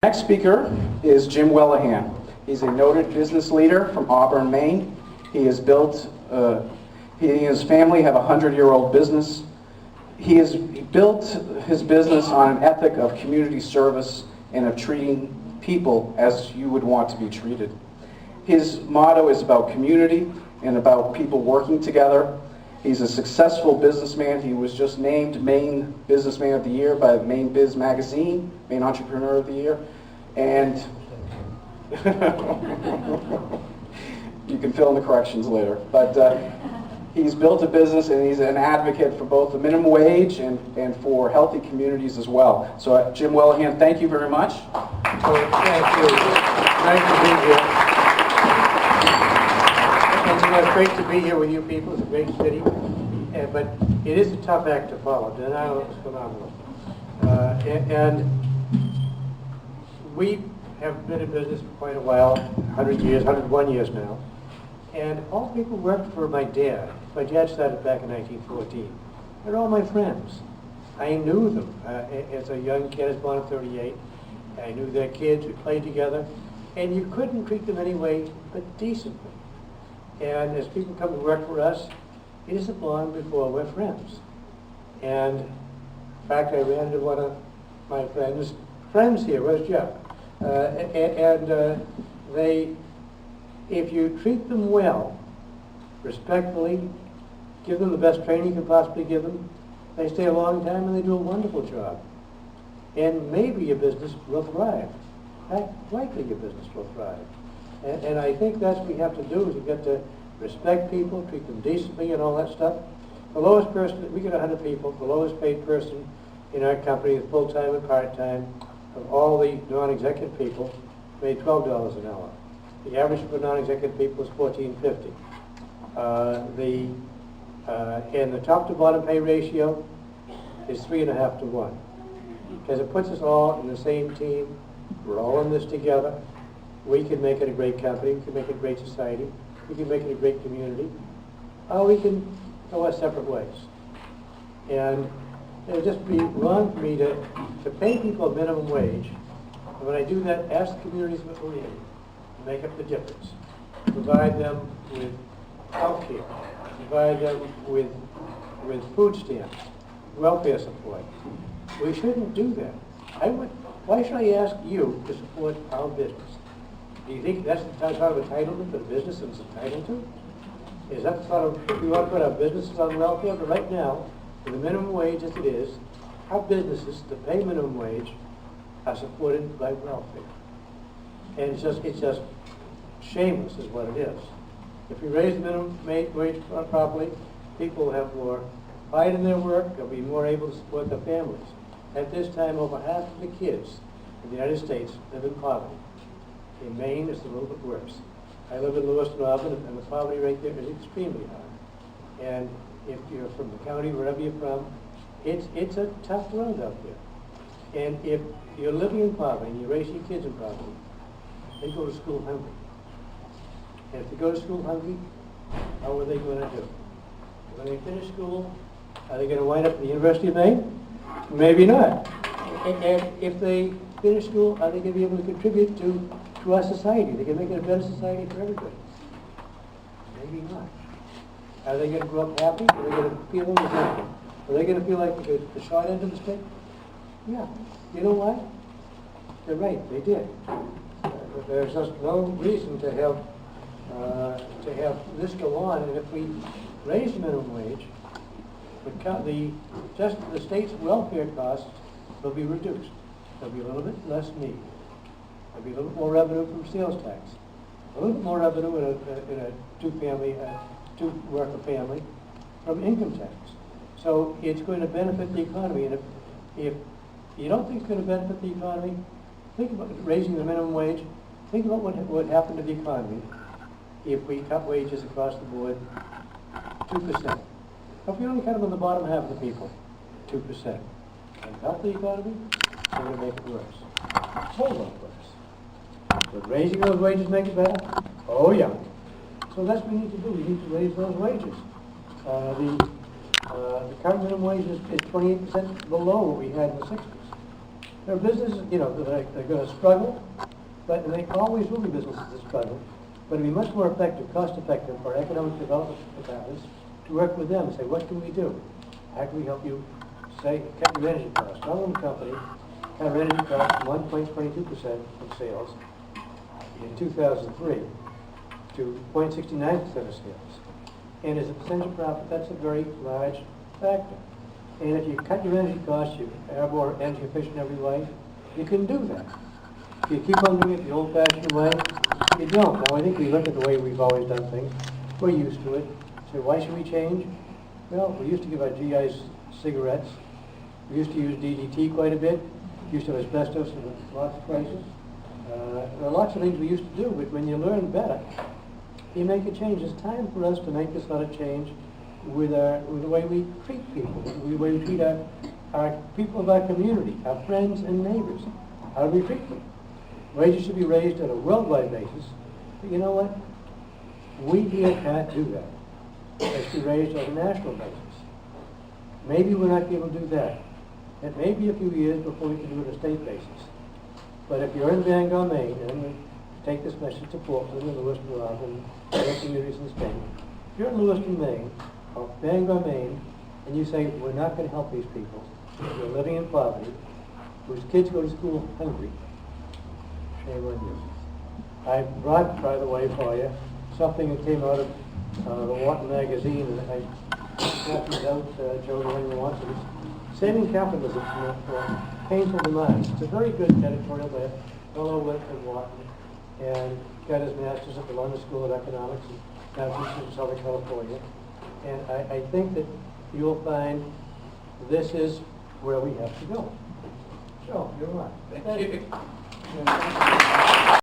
Next speaker is Jim Wellehan. He's a noted business leader from Auburn, Maine. He has built, he and his family have a 100-year-old business. He has built his business on an ethic of community service and of treating people as you would want to be treated. His motto is about community and about people working together. He's a successful businessman. He was just named Maine Businessman of the Year by Maine Biz Magazine, Maine Entrepreneur of the Year. And you can fill in the corrections later. But he's built a business and he's an advocate for both the minimum wage and for healthy communities as well. So Jim Wellehan, thank you very much. Well, thank you. Nice to be here. And it's great to be here with you people. It's a great city. But it is a tough act to follow. Denial is phenomenal. And we have been in business for quite a while, 100 years, 101 years now. And all the people who worked for my dad. My dad started back in 1914. They're all my friends. I knew them. As a young kid, I was born in 38. I knew their kids. We played together. And you couldn't treat them any way but decently. And as people come to work for us, it isn't long before we're friends. And in fact, I ran into one of my friends here. Where's Jeff? If you treat them well, respectfully, give them the best training you can possibly give them, they stay a long time and they do a wonderful job. And maybe your business will thrive. Likely your business will thrive. And I think that's what we have to do, is you got to respect people, treat them decently and all that stuff. The lowest person, we get 100 people, the lowest paid person in our company is full-time and part-time. Of all the non-executive people, made $12 an hour. The average for non-executive people is $14.50. And the top to bottom pay ratio is 3.5 to 1. Because it puts us all in the same team. We're all in this together. We can make it a great company. We can make it a great society. We can make it a great community. Or we can go our separate ways. And it would just be wrong for me to pay people a minimum wage. And when I do that, ask the communities what we need to make up the difference. Provide them with health care. Provide them with food stamps, welfare support. We shouldn't do that. Why should I ask you to support our business? Do you think that's the sort of entitlement that a business is entitled to? Is that the sort of, we want to put our businesses on welfare? But right now, with the minimum wage as it is, our businesses that pay minimum wage are supported by welfare. And it's just shameless is what it is. If we raise the minimum wage properly, people will have more pride in their work, they'll be more able to support their families. At this time, over half of the kids in the United States live in poverty. In Maine, it's a little bit worse. I live in Lewiston, Auburn, and the poverty rate there is extremely high. And if you're from the county, wherever you're from, it's a tough world out there. And if you're living in poverty and you raise your kids in poverty, they go to school hungry. And if they go to school hungry, how are they going to do? When they finish school, are they going to wind up at the University of Maine? Maybe not. And if they finish school, are they going to be able to contribute to our society? They can make it a better society for everybody. Maybe not. Are they going to grow up happy? Are they going to feel resentful? Are they going to feel like the short end of the stick? Yeah. You know why? They're right. They did. There's just no reason to have this go on. And if we raise the minimum wage, the state's welfare costs will be reduced. There'll be a little bit less need. There'll be a little more revenue from sales tax. A little bit more revenue in a two-worker family from income tax. So it's going to benefit the economy. And if you don't think it's going to benefit the economy, think about raising the minimum wage. Think about what would happen to the economy if we cut wages across the board 2%. If we only cut them on the bottom half of the people, 2%. And help the economy, we're going to make it worse. A whole lot worse. Would raising those wages make it better? Oh yeah. So that's what we need to do. We need to raise those wages. The current minimum wage is 28% below what we had in the 60s. There are businesses, you know, that are going to struggle, but and they always will be businesses that struggle. But it'd be much more effective, cost-effective for economic development departments to work with them and say, what can we do? How can we help you, say, cut your energy costs? Our own company cut our energy costs from 1.22% of sales in 2003 to 0.69% of sales. And as a percentage of profit, that's a very large factor. And if you cut your energy costs, you are more energy efficient every way, you can do that. If you keep on doing it the old-fashioned way, you don't. Now, I think we look at the way we've always done things. We're used to it. So why should we change? Well, we used to give our GIs cigarettes. We used to use DDT quite a bit. We used to have asbestos in lots of places. There are lots of things we used to do, but when you learn better, you make a change. It's time for us to make this sort of change with the way we treat people, with the way we treat our people of our community, our friends and neighbors. How do we treat them? Wages should be raised on a worldwide basis. But you know what? We here can't do that. It should be raised on a national basis. Maybe we're not able to do that. It may be a few years before we can do it on a state basis. But if you're in Bangor, Maine, and I'm going to take this message to Portland and Lewiston, and other communities in the state. If you're in Lewiston, Maine, or Bangor, Maine, and you say, we're not going to help these people, who are living in poverty, whose kids go to school hungry, shame on you. I brought, by the way, for you, something that came out of the Wharton magazine, and I got these out, Joe, when you want it. Saving Capitalism from Painful Demise. It's a very good editorial by a fellow went at Wharton and got his master's at the London School of Economics and now teaches in Southern California. And I think that you'll find this is where we have to go. So, you're right. Thank you.